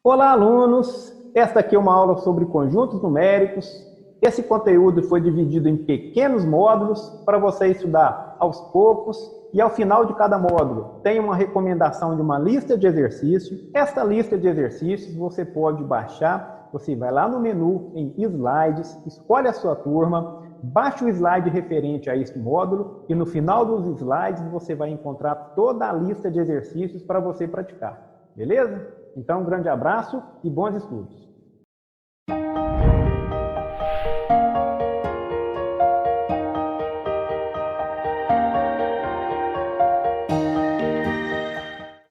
Olá, alunos! Esta aqui é uma aula sobre conjuntos numéricos. Esse conteúdo foi dividido em pequenos módulos para você estudar aos poucos e ao final de cada módulo tem uma recomendação de uma lista de exercícios. Esta lista de exercícios você pode baixar, você vai lá no menu em Slides, escolhe a sua turma, baixa o slide referente a este módulo e no final dos slides você vai encontrar toda a lista de exercícios para você praticar. Beleza? Então, um grande abraço e bons estudos!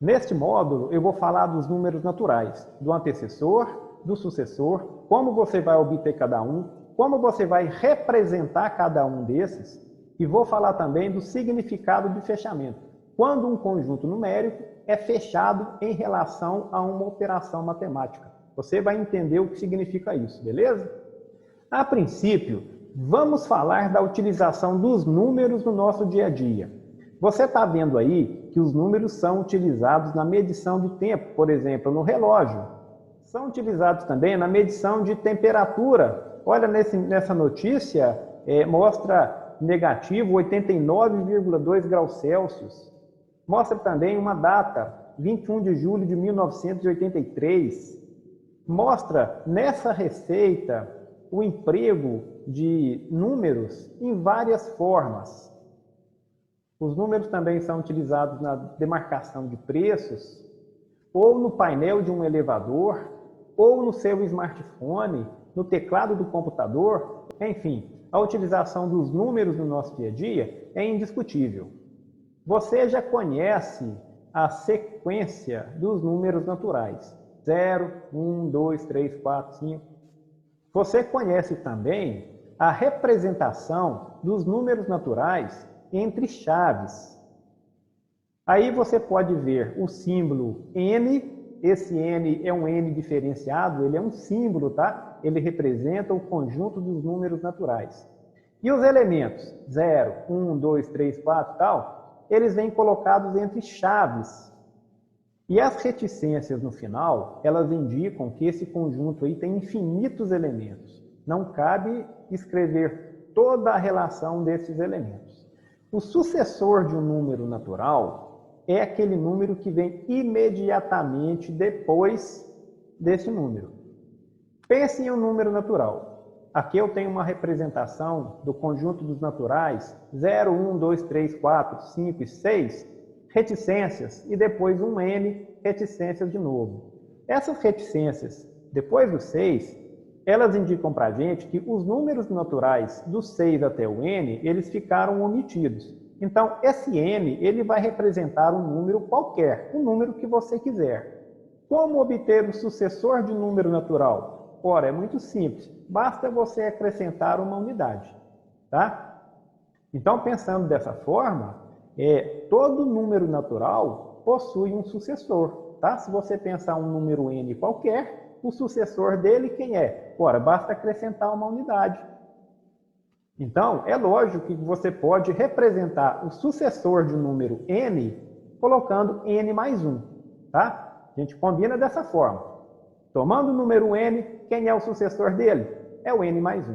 Neste módulo, eu vou falar dos números naturais, do antecessor, do sucessor, como você vai obter cada um, como você vai representar cada um desses, e vou falar também do significado de fechamento, quando um conjunto numérico é fechado em relação a uma operação matemática. Você vai entender o que significa isso, beleza? A princípio, vamos falar da utilização dos números no nosso dia a dia. Você está vendo aí que os números são utilizados na medição de tempo, por exemplo, no relógio. São utilizados também na medição de temperatura. Olha, nessa notícia, mostra negativo 89,2 graus Celsius. Mostra também uma data, 21 de julho de 1983. Mostra nessa receita o emprego de números em várias formas. Os números também são utilizados na demarcação de preços, ou no painel de um elevador, ou no seu smartphone, no teclado do computador. Enfim, a utilização dos números no nosso dia a dia é indiscutível. Você já conhece a sequência dos números naturais. 0, 1, 2, 3, 4, 5. Você conhece também a representação dos números naturais entre chaves. Aí você pode ver o símbolo N. Esse N é um N diferenciado, ele é um símbolo, tá? Ele representa o conjunto dos números naturais. E os elementos 0, 1, 2, 3, 4 e tal, eles vêm colocados entre chaves. E as reticências no final, elas indicam que esse conjunto aí tem infinitos elementos. Não cabe escrever toda a relação desses elementos. O sucessor de um número natural é aquele número que vem imediatamente depois desse número. Pense em um número natural. Aqui eu tenho uma representação do conjunto dos naturais 0, 1, 2, 3, 4, 5 e 6, reticências, e depois um N, reticências de novo. Essas reticências, depois do 6, elas indicam para a gente que os números naturais do 6 até o N, eles ficaram omitidos. Então, esse N, ele vai representar um número qualquer, um número que você quiser. Como obter o sucessor de um número natural? Ora, é muito simples, basta você acrescentar uma unidade, tá? Então, pensando dessa forma, todo número natural possui um sucessor, tá? Se você pensar um número N qualquer, o sucessor dele quem é? Ora, basta acrescentar uma unidade. Então, é lógico que você pode representar o sucessor de um número N colocando N mais 1, tá? A gente combina dessa forma. Tomando o número N, quem é o sucessor dele? É o N mais 1,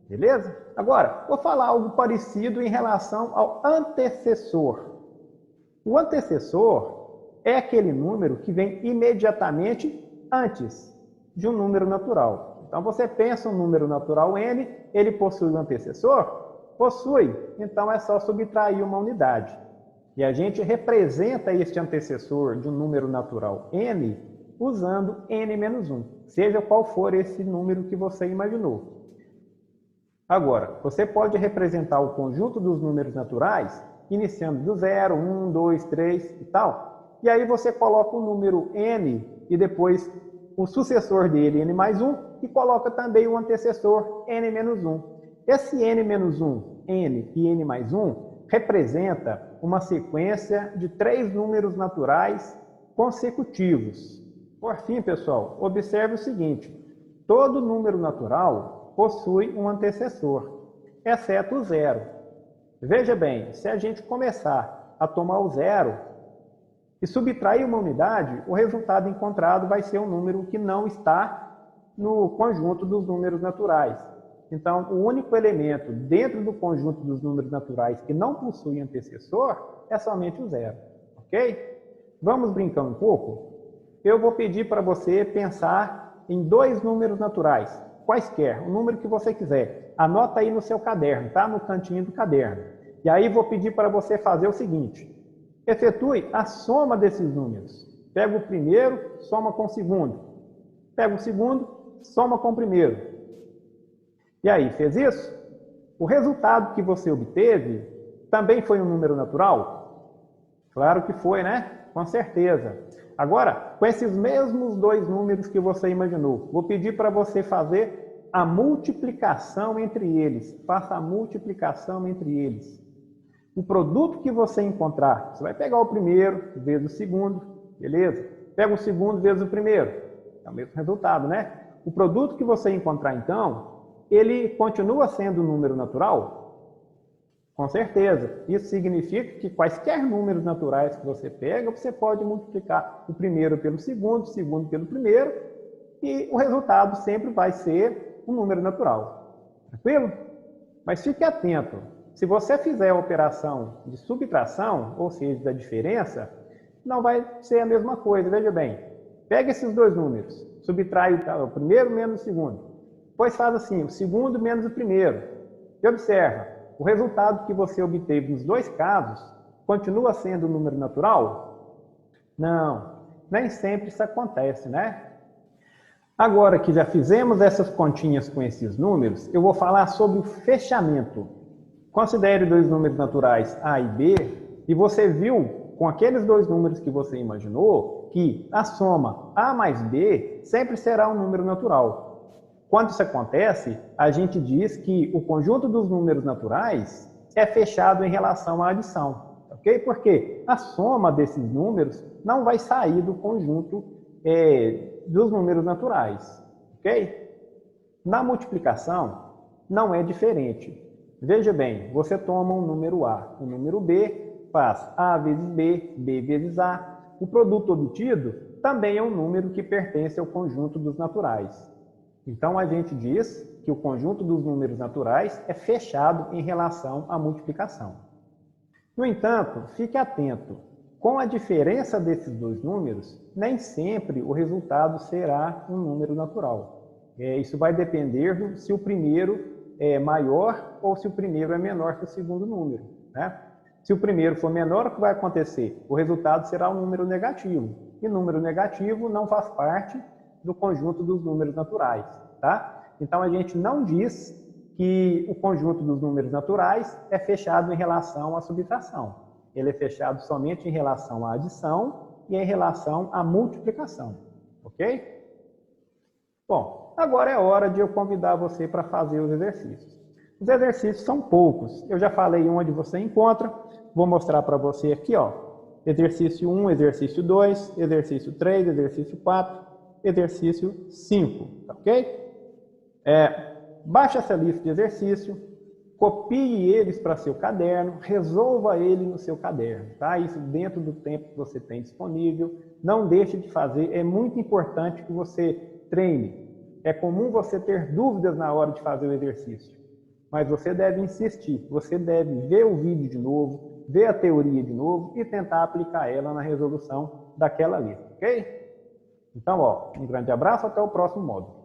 beleza? Agora, vou falar algo parecido em relação ao antecessor. O antecessor é aquele número que vem imediatamente antes de um número natural. Então, você pensa um número natural N, ele possui um antecessor? Possui. Então, é só subtrair uma unidade. E a gente representa este antecessor de um número natural N usando N menos 1, seja qual for esse número que você imaginou. Agora, você pode representar o conjunto dos números naturais iniciando do 0, 1, 2, 3 e tal. E aí você coloca o número N e depois o sucessor dele, N mais 1, e coloca também o antecessor, N menos 1. Esse N menos 1, N e N mais 1, representa uma sequência de 3 números naturais consecutivos. Por fim, pessoal, observe o seguinte: todo número natural possui um antecessor, exceto o 0. Veja bem, se a gente começar a tomar o 0 e subtrair uma unidade, o resultado encontrado vai ser um número que não está no conjunto dos números naturais. Então, o único elemento dentro do conjunto dos números naturais que não possui antecessor é somente o zero, ok? Vamos brincar um pouco? Eu vou pedir para você pensar em dois números naturais, quaisquer, o número que você quiser. Anota aí no seu caderno, tá? No cantinho do caderno. E aí vou pedir para você fazer o seguinte: efetue a soma desses números. Pega o primeiro, soma com o segundo. Pega o segundo, soma com o primeiro. E aí, fez isso? O resultado que você obteve também foi um número natural? Claro que foi, né? Com certeza. Agora, com esses mesmos dois números que você imaginou, vou pedir para você fazer a multiplicação entre eles. Faça a multiplicação entre eles. O produto que você encontrar, você vai pegar o primeiro vezes o segundo, beleza? Pega o segundo vezes o primeiro, é o mesmo resultado, né? O produto que você encontrar, então, ele continua sendo um número natural? Com certeza. Isso significa que quaisquer números naturais que você pega, você pode multiplicar o primeiro pelo segundo, o segundo pelo primeiro, e o resultado sempre vai ser um número natural. Tranquilo? Mas fique atento. Se você fizer a operação de subtração, ou seja, da diferença, não vai ser a mesma coisa. Veja bem, pega esses dois números, subtrai o primeiro menos o segundo. Depois faz assim, o segundo menos o primeiro. E observa, o resultado que você obteve nos dois casos continua sendo um número natural? Não, nem sempre isso acontece, né? Agora que já fizemos essas continhas com esses números, eu vou falar sobre o fechamento. Considere dois números naturais A e B, e você viu, com aqueles dois números que você imaginou, que a soma A mais B sempre será um número natural. Quando isso acontece, a gente diz que o conjunto dos números naturais é fechado em relação à adição, ok? Porque a soma desses números não vai sair do conjunto dos números naturais, ok? Na multiplicação, não é diferente. Veja bem, você toma um número A, um número B, faz A vezes B, B vezes A. O produto obtido também é um número que pertence ao conjunto dos naturais. Então, a gente diz que o conjunto dos números naturais é fechado em relação à multiplicação. No entanto, fique atento. Com a diferença desses dois números, nem sempre o resultado será um número natural. Isso vai depender se o primeiro é maior ou se o primeiro é menor que o segundo número, né? Se o primeiro for menor, o que vai acontecer? O resultado será um número negativo. E número negativo não faz parte do conjunto dos números naturais, tá? Então, a gente não diz que o conjunto dos números naturais é fechado em relação à subtração. Ele é fechado somente em relação à adição e em relação à multiplicação, ok? Bom, agora é hora de eu convidar você para fazer os exercícios. Os exercícios são poucos. Eu já falei onde você encontra. Vou mostrar para você aqui, ó. Exercício 1, exercício 2, exercício 3, exercício 4, exercício 5, ok? Baixe essa lista de exercício, copie eles para seu caderno, resolva ele no seu caderno, tá? Isso dentro do tempo que você tem disponível. Não deixe de fazer, é muito importante que você treine. É comum você ter dúvidas na hora de fazer o exercício, mas você deve insistir, você deve ver o vídeo de novo, ver a teoria de novo e tentar aplicar ela na resolução daquela lista, ok? Então, ó, um grande abraço, até o próximo módulo.